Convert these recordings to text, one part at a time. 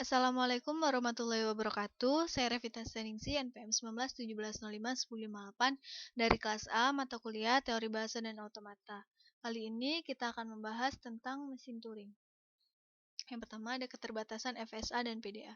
Assalamualaikum warahmatullahi wabarakatuh. Saya Revita Seningsi, NPM 19 1705 1058 dari kelas A, mata kuliah Teori Bahasa dan Automata. Kali ini kita akan membahas tentang mesin Turing. Yang pertama ada keterbatasan FSA dan PDA.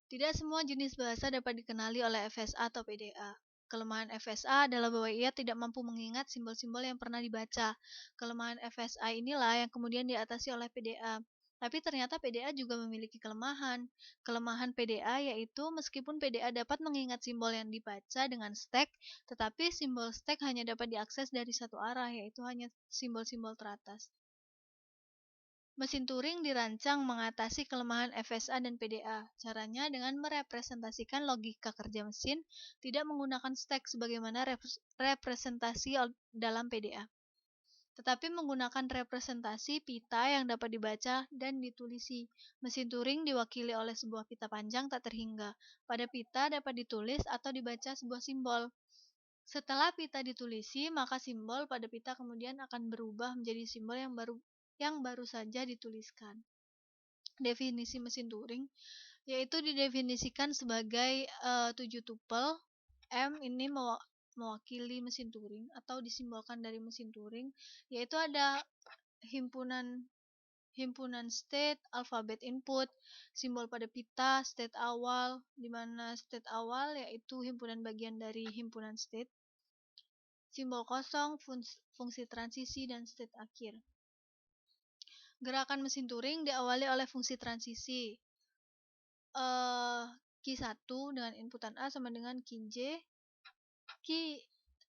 Tidak semua jenis bahasa dapat dikenali oleh FSA atau PDA. Kelemahan FSA adalah bahwa ia tidak mampu mengingat simbol-simbol yang pernah dibaca. Kelemahan FSA inilah yang kemudian diatasi oleh PDA. Tapi ternyata PDA juga memiliki kelemahan. Kelemahan PDA yaitu meskipun PDA dapat mengingat simbol yang dibaca dengan stack, tetapi simbol stack hanya dapat diakses dari satu arah, yaitu hanya simbol-simbol teratas. Mesin Turing dirancang mengatasi kelemahan FSA dan PDA. Caranya dengan merepresentasikan logika kerja mesin tidak menggunakan stack sebagaimana representasi dalam PDA, tetapi menggunakan representasi pita yang dapat dibaca dan ditulisi. Mesin Turing diwakili oleh sebuah pita panjang tak terhingga. Pada pita dapat ditulis atau dibaca sebuah simbol. Setelah pita ditulisi, maka simbol pada pita kemudian akan berubah menjadi simbol yang baru saja dituliskan. Definisi mesin Turing yaitu didefinisikan sebagai 7 tupel. M ini mewakili mesin Turing atau disimbolkan dari mesin Turing, yaitu ada himpunan state, alfabet input, simbol pada pita, state awal, di mana state awal yaitu himpunan bagian dari himpunan state, simbol kosong, fungsi transisi, dan state akhir. Gerakan mesin Turing diawali oleh fungsi transisi. Q1 dengan inputan A sama dengan QJ,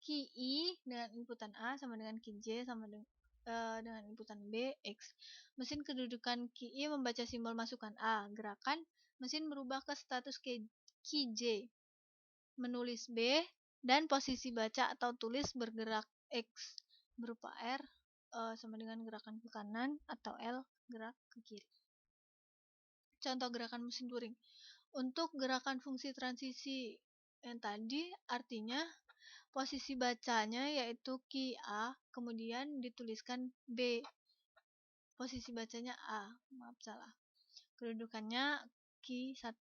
QI dengan inputan A sama dengan QJ sama dengan inputan B, X. Mesin kedudukan QI membaca simbol masukan A. Gerakan mesin berubah ke status QJ, menulis B, dan posisi baca atau tulis bergerak X berupa R sama dengan gerakan ke kanan atau L gerak ke kiri. Contoh gerakan mesin Turing. Untuk gerakan fungsi transisi yang tadi artinya posisi bacanya yaitu QA, kemudian dituliskan B. Posisi bacanya A, maaf salah. Kedudukannya Q1.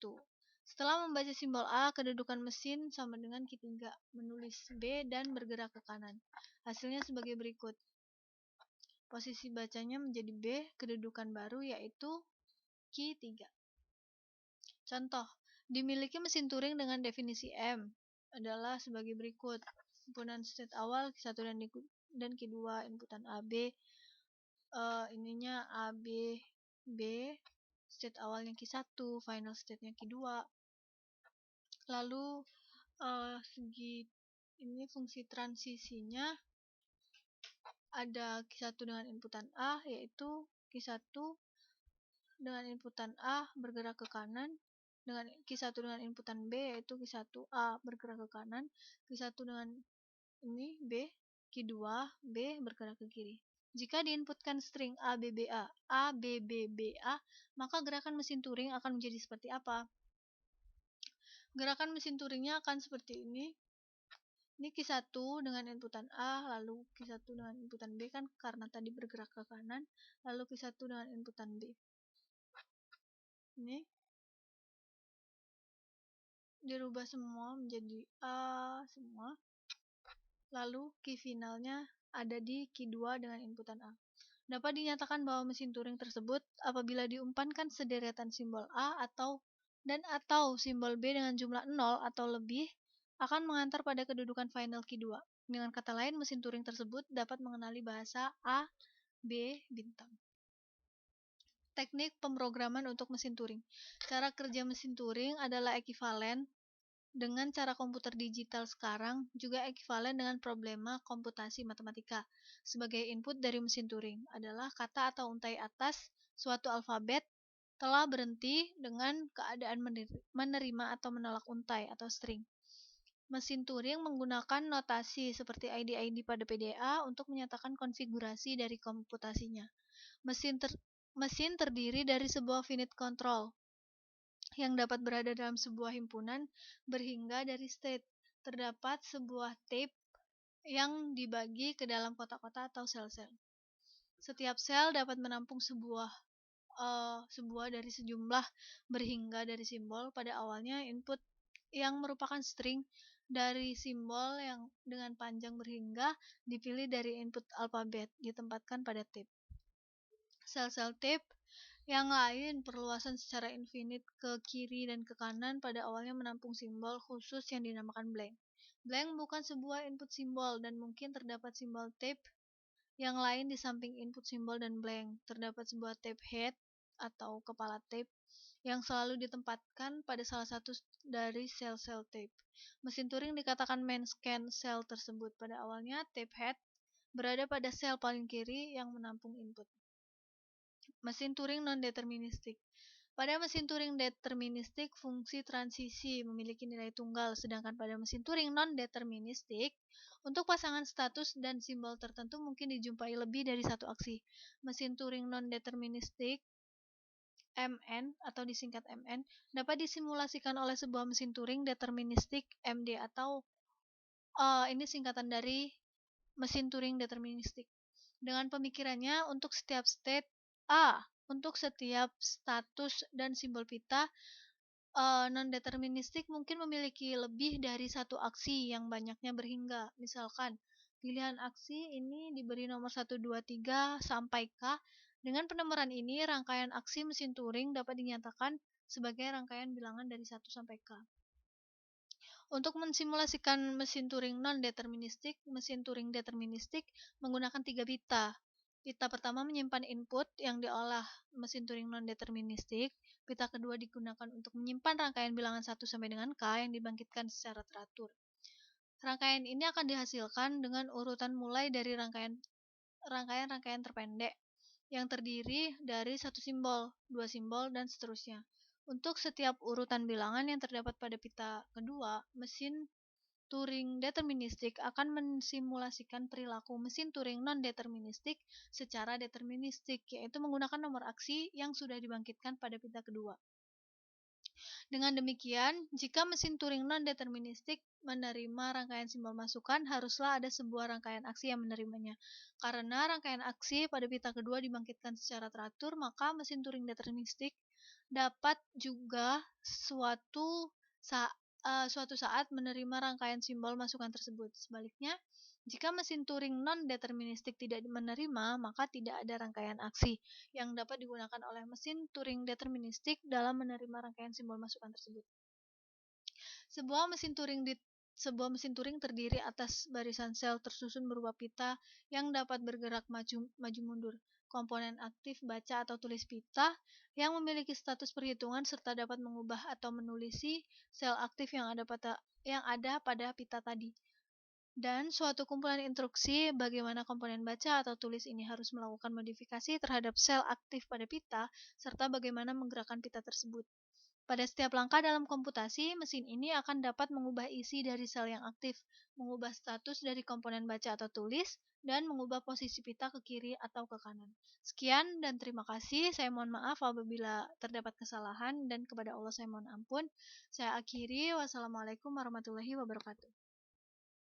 Setelah membaca simbol A, kedudukan mesin sama dengan Q3, menulis B dan bergerak ke kanan. Hasilnya sebagai berikut. Posisi bacanya menjadi B, kedudukan baru yaitu Q3. Contoh, dimiliki mesin Turing dengan definisi M adalah sebagai berikut. Himpunan state awal Q1 dan Q2, inputan AB, ininya AB, B, state awalnya Q1, final state-nya Q2. Lalu ini fungsi transisinya ada Q1 dengan inputan A, yaitu Q1 dengan inputan A bergerak ke kanan, dengan Q1 dengan inputan B yaitu Q1A bergerak ke kanan, Q1 dengan ini B, Q2 B bergerak ke kiri. Jika diinputkan string ABBA, maka gerakan mesin Turing akan menjadi seperti apa? Gerakan mesin Turingnya akan seperti ini. Ini Q1 dengan inputan A, lalu Q1 dengan inputan B kan karena tadi bergerak ke kanan, lalu Q1 dengan inputan B. Ini dirubah semua menjadi A semua. Lalu key finalnya ada di Q2 dengan inputan A. Dapat dinyatakan bahwa mesin Turing tersebut apabila diumpankan sederetan simbol A atau simbol B dengan jumlah 0 atau lebih akan mengantar pada kedudukan final Q2. Dengan kata lain, mesin Turing tersebut dapat mengenali bahasa A, B, bintang. Teknik pemrograman untuk mesin Turing. Cara kerja mesin Turing adalah ekivalen dengan cara komputer digital sekarang, juga ekivalen dengan problema komputasi matematika. Sebagai input dari mesin Turing adalah kata atau untai atas suatu alfabet telah berhenti dengan keadaan menerima atau menolak untai atau string. Mesin Turing menggunakan notasi seperti ID-ID pada PDA untuk menyatakan konfigurasi dari komputasinya. Mesin terdiri dari sebuah finite control yang dapat berada dalam sebuah himpunan berhingga dari state. Terdapat sebuah tape yang dibagi ke dalam kotak-kotak atau sel-sel. Setiap sel dapat menampung sebuah sebuah dari sejumlah berhingga dari simbol. Pada awalnya input yang merupakan string dari simbol yang dengan panjang berhingga dipilih dari input alfabet, ditempatkan pada tape. Sel-sel tape yang lain perluasan secara infinite ke kiri dan ke kanan pada awalnya menampung simbol khusus yang dinamakan blank. Blank bukan sebuah input simbol dan mungkin terdapat simbol tape yang lain di samping input simbol dan blank. Terdapat sebuah tape head atau kepala tape yang selalu ditempatkan pada salah satu dari sel-sel tape. Mesin Turing dikatakan men-scan sel tersebut. Pada awalnya tape head berada pada sel paling kiri yang menampung input. Mesin Turing non-deterministik. Pada mesin Turing deterministik, fungsi transisi memiliki nilai tunggal, sedangkan pada mesin Turing non-deterministik, untuk pasangan status dan simbol tertentu mungkin dijumpai lebih dari satu aksi. Mesin Turing non-deterministik MN atau disingkat MN dapat disimulasikan oleh sebuah mesin Turing deterministik MD atau ini singkatan dari mesin Turing deterministik. Dengan pemikirannya untuk setiap state untuk setiap status dan simbol pita non-deterministik mungkin memiliki lebih dari satu aksi yang banyaknya berhingga. Misalkan, pilihan aksi ini diberi nomor 1, 2, 3 sampai K. Dengan penomoran ini, rangkaian aksi mesin Turing dapat dinyatakan sebagai rangkaian bilangan dari 1 sampai K. Untuk mensimulasikan mesin Turing non-deterministik, mesin Turing deterministik menggunakan 3 pita. Pita pertama menyimpan input yang diolah mesin Turing non-deterministik. Pita kedua digunakan untuk menyimpan rangkaian bilangan 1 sampai dengan K yang dibangkitkan secara teratur. Rangkaian ini akan dihasilkan dengan urutan mulai dari rangkaian terpendek yang terdiri dari satu simbol, dua simbol, dan seterusnya. Untuk setiap urutan bilangan yang terdapat pada pita kedua, mesin Turing deterministik akan mensimulasikan perilaku mesin Turing non-deterministik secara deterministik, yaitu menggunakan nomor aksi yang sudah dibangkitkan pada pita kedua. Dengan demikian, jika mesin Turing non-deterministik menerima rangkaian simbol masukan, haruslah ada sebuah rangkaian aksi yang menerimanya. Karena rangkaian aksi pada pita kedua dibangkitkan secara teratur, maka mesin Turing deterministik dapat juga suatu saat menerima rangkaian simbol masukan tersebut. Sebaliknya, jika mesin Turing non-deterministik tidak menerima, maka tidak ada rangkaian aksi yang dapat digunakan oleh mesin Turing deterministik dalam menerima rangkaian simbol masukan tersebut. Sebuah mesin Turing terdiri atas barisan sel tersusun berupa pita yang dapat bergerak maju mundur. Komponen aktif baca atau tulis pita yang memiliki status perhitungan serta dapat mengubah atau menulisi sel aktif yang ada pada pita tadi. Dan suatu kumpulan instruksi bagaimana komponen baca atau tulis ini harus melakukan modifikasi terhadap sel aktif pada pita serta bagaimana menggerakkan pita tersebut. Pada setiap langkah dalam komputasi, mesin ini akan dapat mengubah isi dari sel yang aktif, mengubah status dari komponen baca atau tulis, dan mengubah posisi pita ke kiri atau ke kanan. Sekian dan terima kasih. Saya mohon maaf apabila terdapat kesalahan dan kepada Allah saya mohon ampun. Saya akhiri. Wassalamualaikum warahmatullahi wabarakatuh.